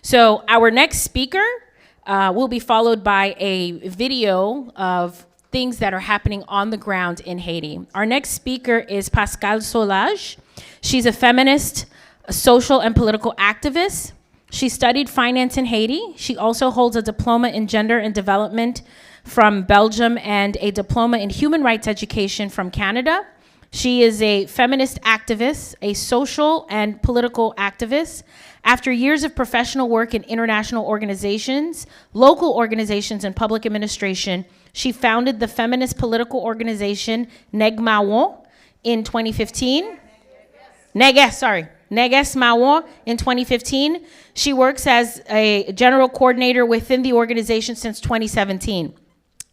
So our next speaker will be followed by a video of things that are happening on the ground in Haiti. Our next speaker is Pascale Solages. She's a feminist, a social and political activist. She studied finance in Haiti. She also holds a diploma in gender and development from Belgium and a diploma in human rights education from Canada. She is a feminist activist, a social and political activist. After years of professional work in international organizations, local organizations, and public administration, she founded the feminist political organization Mawon in 2015. Nègès Mawon in 2015. She works as a general coordinator within the organization since 2017.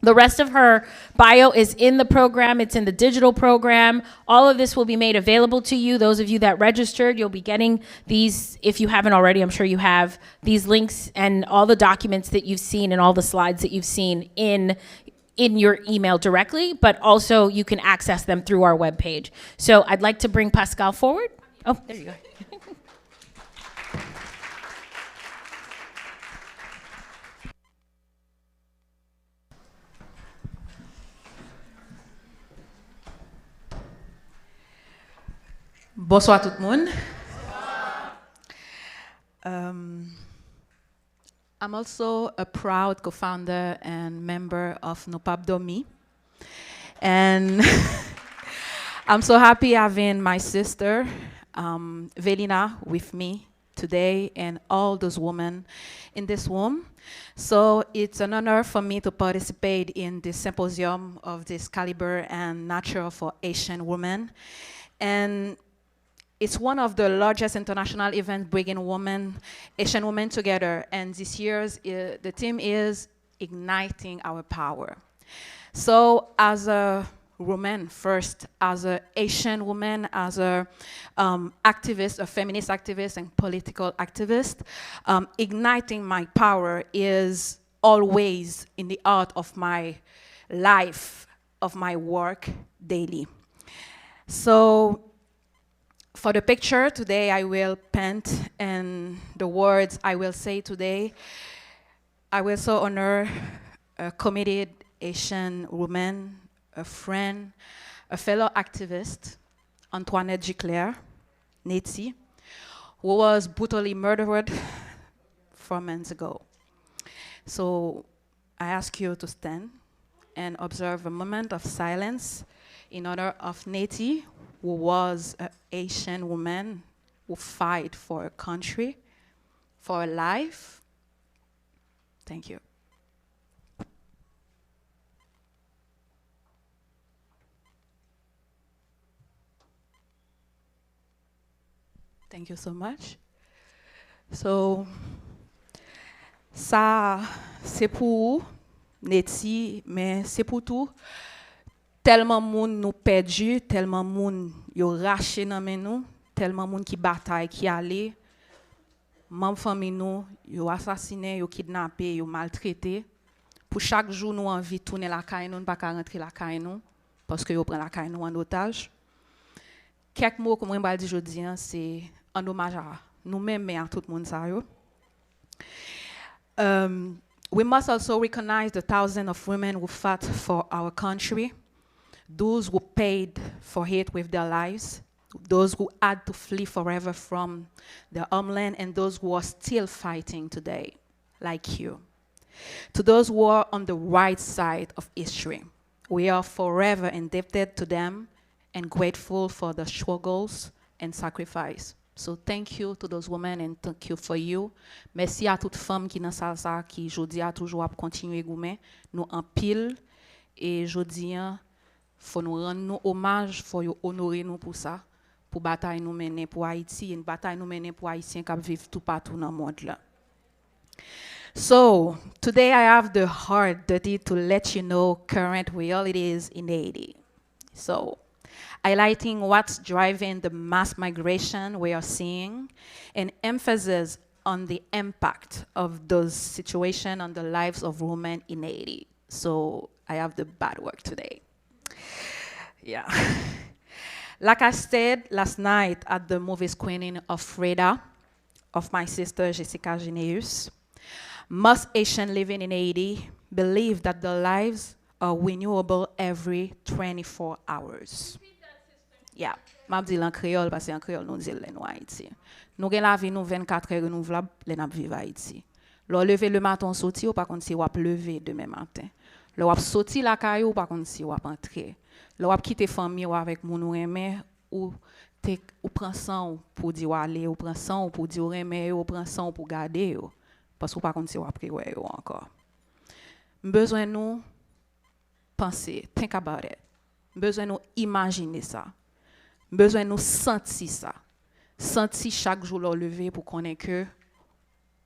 The rest of her bio is in the program. It's in the digital program. All of this will be made available to you. Those of you that registered, you'll be getting these, if you haven't already, I'm sure you have, these links and all the documents that you've seen and all the slides that you've seen in your email directly, but also you can access them through our webpage. So I'd like to bring Pascale forward. Oh, there you go. Bonsoir tout le monde. I'm also a proud co-founder and member of Domi. And I'm so happy having my sister, Velina, with me today and all those women in this room. So it's an honor for me to participate in this symposium of this caliber and nature for Haitian women. And it's one of the largest international events bringing Haitian women together. And this year's, the theme is Igniting Our Power. So as a woman first, as a Haitian woman, as a activist, a feminist activist and political activist, igniting my power is always in the heart of my life, of my work daily. So for the picture today, I will paint, and the words I will say today, I will so honor a committed Haitian woman, a friend, a fellow activist, Antoinette Giclair, Nègès, who was brutally murdered 4 months ago. So I ask you to stand and observe a moment of silence in honor of Nègès, who was an Haitian woman who fight for a country, for a life. Thank you. Thank you so much. So, ça, c'est pour Nègès, mais c'est pour tout. Tellement moun nous perdu, tellement moun yo raché nan men nous, tellement moun qui bataille, qui allé, membre famille nous, yo assassiné, yo kidnappé, yo maltraité. Pour chaque jour nous envie tourner la caille nous, pas rentrer la caille nous parce que yo prend la caille nous en otage. Quelques mots comme moi dit jodi c'est en hommage à nous-mêmes et à tout le monde ça yo. We must also recognize the thousands of women who fought for our country. Those who paid for it with their lives, those who had to flee forever from their homeland, and those who are still fighting today, like you. To those who are on the right side of history, we are forever indebted to them and grateful for the struggles and sacrifice. So thank you to those women and thank you for you. Merci à toute femme qui dans ça qui jodi a toujours à continuer goumen nous en pile et jodi faut nous rendre nous hommage, faut honorer nous pour ça, pour bataille nous mener pour Haïti, une bataille nous mener pour Haïtiens qui vivent tout partout dans le monde là. So, today I have the hard duty to let you know current realities in Haiti. So, highlighting what's driving the mass migration we are seeing and emphasis on the impact of those situations on the lives of women in Haiti. So, I have the bad work today. Yeah. Like I said last night at the movie screening of Freda, of my sister Jessica Gineus, most Haitians living in Haiti believe that their lives are renewable every 24 hours. Yeah, je dis en créole parce qu'en créole nous disons en Haïti. Nous avons la vie nous 24 heures renouvelables, les n'a vivre Haïti. Lo lever le matin sorti ou pas contre si ou lever demain matin. Lo wap sorti la caillou pas contre si ou entrer. Lo wap quitter famille ou avec moun ou aimer ou prend sang pour dire aller ou prend sang pour dire aimer ou prend sang pour garder parce que pas contre si ou après encore. Besoin nous penser, think about it. Besoin nous imaginer ça. Besoin nous sentir ça. Sentir chaque jour le lever pour connaître que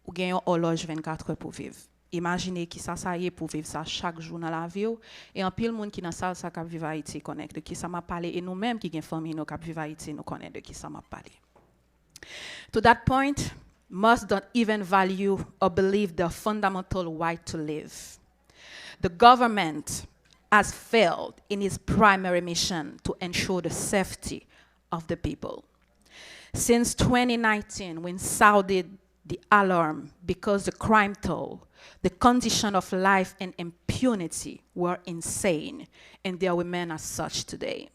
ou gagne une horloge 24 heures pour vivre. Imaginez qui ça y est pour vivre ça chaque jour dans la vie et en pile monde qui dans ça qui vivre Haïti connaît de qui ça m'a parlé et nous-mêmes qui gagne famille nous qui vivre Haïti nous connaît de qui ça m'a parlé. To that point, most don't even value or believe the fundamental right to live. The government has failed in its primary mission to ensure the safety of the people. Since 2019, when sounded the alarm because the crime toll, the condition of life and impunity were insane, and they remain as such today.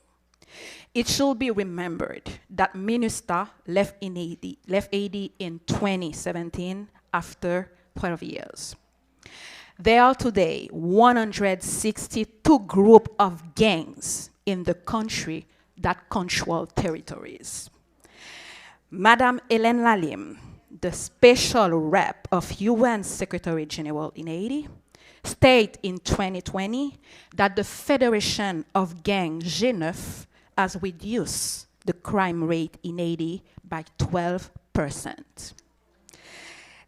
It should be remembered that MINUSTA left Haiti in 2017 after 12 years. There are today 162 groups of gangs in the country that control territories. Madame Hélène Lalim, the special rep of UN Secretary General in Haiti, stated in 2020 that the Federation of Gang G9 has reduced the crime rate in Haiti by 12%.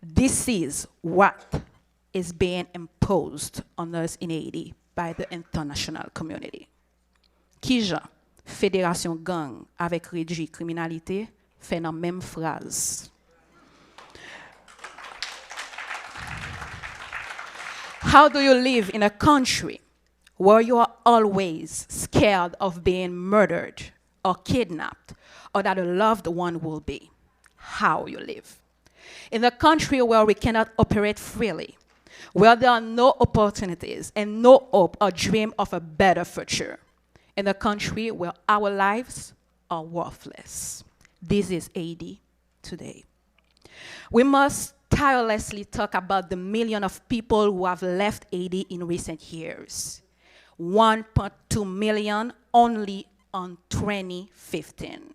This is what is being imposed on us in Haiti by the international community. Kija, Fédération Gang avec réduit criminalité, fait la même phrase. How do you live in a country where you are always scared of being murdered or kidnapped or that a loved one will be? How you live. In a country where we cannot operate freely, where there are no opportunities and no hope or dream of a better future. In a country where our lives are worthless. This is Haiti today. We must tirelessly talk about the million of people who have left Haiti in recent years. 1.2 million only on 2015.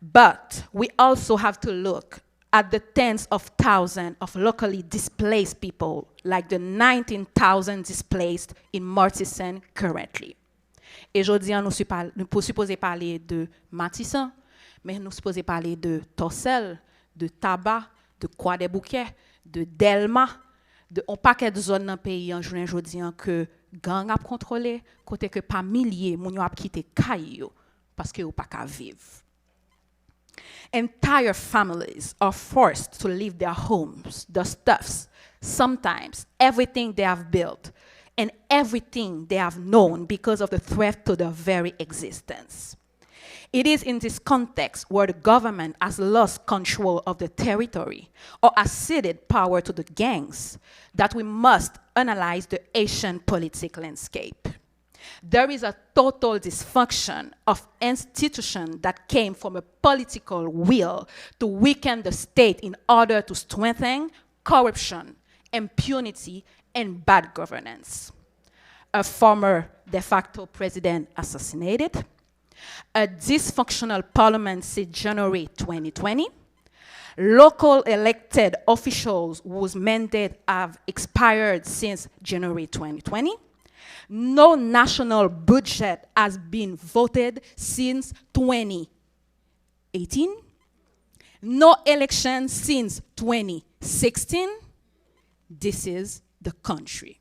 But we also have to look at the tens of thousands of locally displaced people, like the 19,000 displaced in Martissant currently. Et aujourd'hui, nous supposons parler de Martissant, mais nous supposons parler de Torcel, de Tabac, de Croix-des-Bouquets, de Delma, de un paquet de zones dans le pays en juin aujourd'hui que gang a contrôlé, côté que par milliers moun a quitté Kayo parce que ou pas qu'à vivre. Entire families are forced to leave their homes, their stuffs, sometimes everything they have built and everything they have known because of the threat to their very existence. It is in this context where the government has lost control of the territory or has ceded power to the gangs that we must analyze the Haitian political landscape. There is a total dysfunction of institutions that came from a political will to weaken the state in order to strengthen corruption, impunity, and bad governance. A former de facto president assassinated, a dysfunctional parliament since January 2020, local elected officials whose mandate have expired since January 2020, no national budget has been voted since 2018, no election since 2016. This is the country.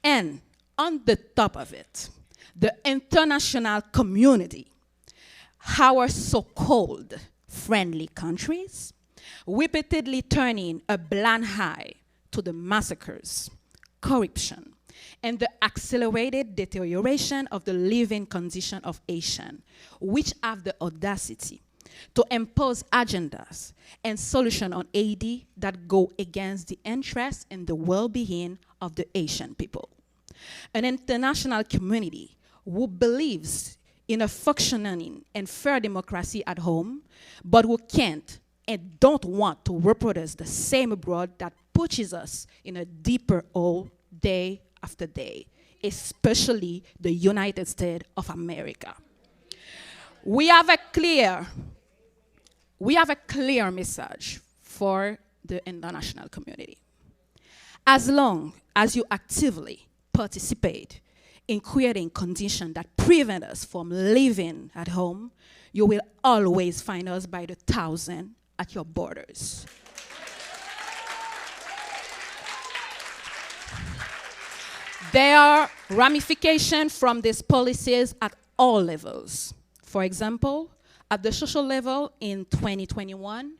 And on the top of it, the international community, our so-called friendly countries, repeatedly turning a blind eye to the massacres, corruption, and the accelerated deterioration of the living condition of Haitians, which have the audacity to impose agendas and solutions on Haiti that go against the interests and the well-being of the Haitian people. An international community who believes in a functioning and fair democracy at home, but who can't and don't want to reproduce the same abroad that pushes us in a deeper hole day after day, especially the United States of America. We have a clear message for the international community. As long as you actively participate in creating conditions that prevent us from living at home, you will always find us by the thousand at your borders. There are ramifications from these policies at all levels. For example, at the social level in 2021,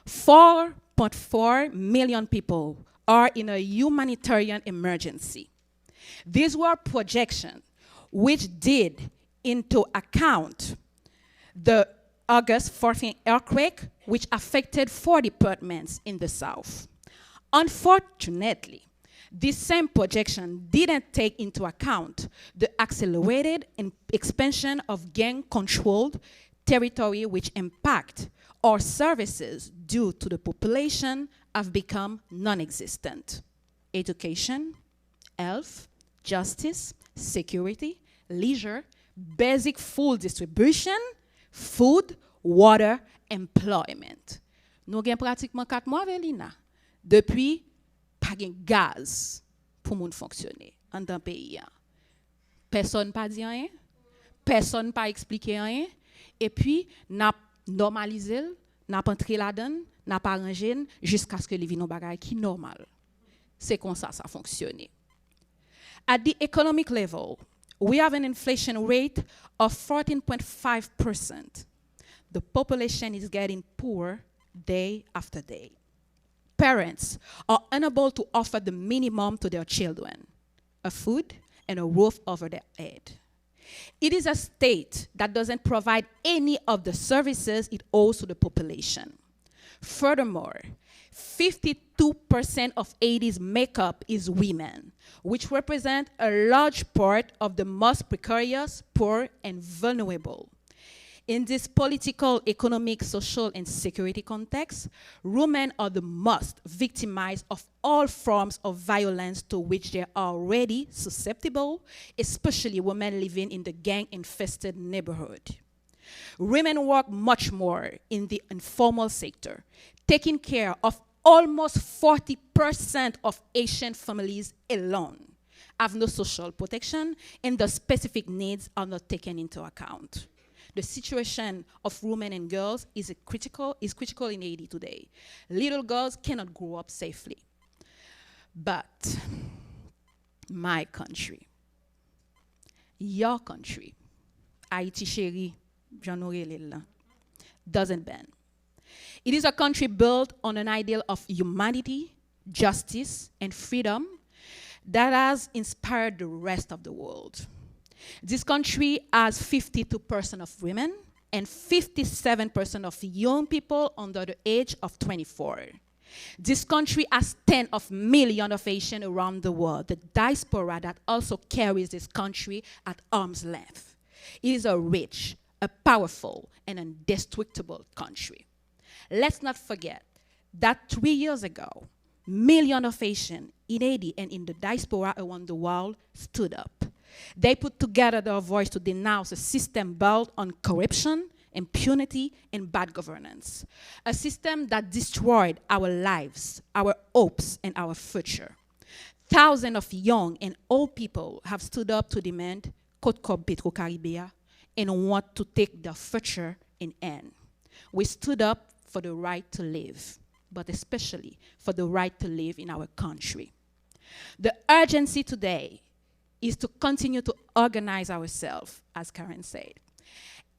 4.4 million people are in a humanitarian emergency. These were projections which did into account the August 14th earthquake, which affected 4 departments in the South. Unfortunately, this same projection didn't take into account the accelerated expansion of gang-controlled territory which impact our services due to the population have become non-existent. Education, health, justice, security, leisure, basic food distribution, food, water, employment. Nous avons pratiquement 4 mois, Velina, depuis pas de gaz pour moun fonctionner en dans pays. Personne pas dit rien, personne pas expliqué rien, et puis n'a normalisé, n'a pas entré là-dedans, n'a pas arrangé jusqu'à ce que les vies bagay qui normal. C'est comme ça fonctionne. At the economic level, we have an inflation rate of 14.5%. The population is getting poorer day after day. Parents are unable to offer the minimum to their children, a food and a roof over their head. It is a state that doesn't provide any of the services it owes to the population. Furthermore, 52% of Haiti's makeup is women, which represent a large part of the most precarious, poor, and vulnerable. In this political, economic, social, and security context, women are the most victimized of all forms of violence to which they are already susceptible, especially women living in the gang-infested neighborhood. Women work much more in the informal sector, taking care of almost 40% of Haitian families alone, have no social protection, and the specific needs are not taken into account. The situation of women and girls is critical in Haiti today. Little girls cannot grow up safely. But my country, your country, Haiti chérie, doesn't bend. It is a country built on an ideal of humanity, justice, and freedom that has inspired the rest of the world. This country has 52% of women and 57% of young people under the age of 24. This country has tens of millions of Haitians around the world, the diaspora that also carries this country at arm's length. It is a rich, a powerful, and indestructible country. Let's not forget that 3 years ago, millions of Haitians in Haiti and in the diaspora around the world stood up. They put together their voice to denounce a system built on corruption, impunity, and bad governance. A system that destroyed our lives, our hopes, and our future. Thousands of young and old people have stood up to demand Côte Corp Petro Caribea and want to take their future in hand. We stood up for the right to live, but especially for the right to live in our country. The urgency today is to continue to organize ourselves, as Karen said,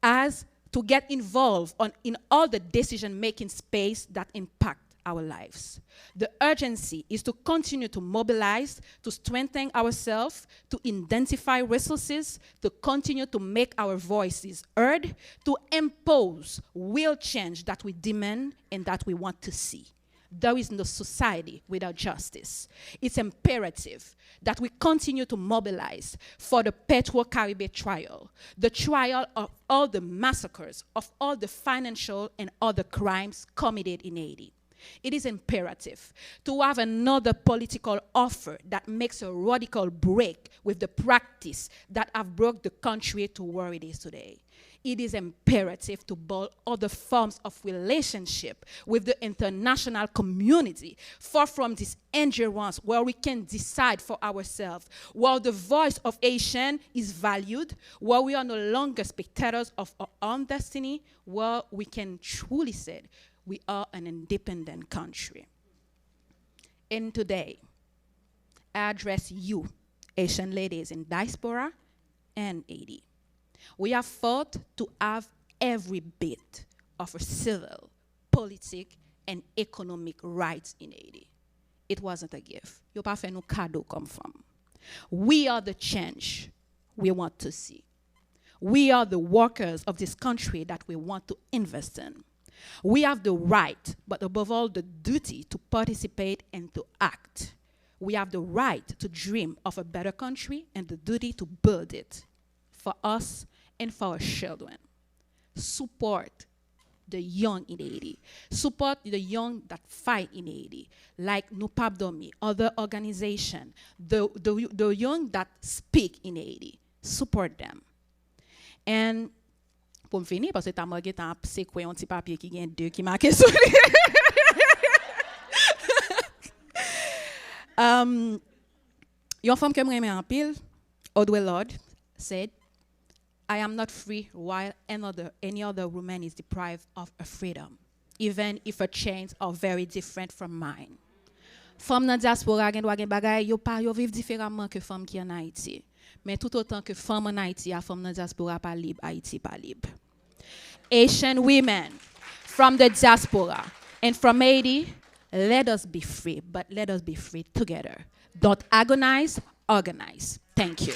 as to get involved in all the decision-making space that impact our lives. The urgency is to continue to mobilize, to strengthen ourselves, to identify resources, to continue to make our voices heard, to impose real change that we demand and that we want to see. There is no society without justice. It's imperative that we continue to mobilize for the Petro-Caribbean trial, the trial of all the massacres, of all the financial and other crimes committed in Haiti. It is imperative to have another political offer that makes a radical break with the practice that have brought the country to where it is today. It is imperative to build other forms of relationship with the international community, far from this endurance where we can decide for ourselves, where the voice of Haitian is valued, where we are no longer spectators of our own destiny, where we can truly say we are an independent country. And today, I address you, Haitian ladies in diaspora and Haiti. We have fought to have every bit of a civil, political, and economic rights in Haiti. It wasn't a gift. Yo pa fait nou cadeau comme femme. We are the change we want to see. We are the workers of this country that we want to invest in. We have the right, but above all, the duty to participate and to act. We have the right to dream of a better country and the duty to build it for us and for our children. Support the young in Haiti. Support the young that fight in Haiti, like Domi, other organizations, the young that speak in Haiti. Support them. And pour me finir, parce que t'as marqué un petit papier qui gagne 2 qui marqué sur Yon femme que m'aime en pile, Audrey Lord, said, I am not free while any other woman is deprived of her freedom, even if her chains are very different from mine. Femme dans diaspora gen bagay yo vivent différemment que femme qui en Haïti. Mais tout autant que femme en Haïti, a femme dans diaspora pas libre, Haïti pas libre. Asian women from the diaspora and from Haiti, let us be free, but let us be free together. Don't agonize, organize. Thank you.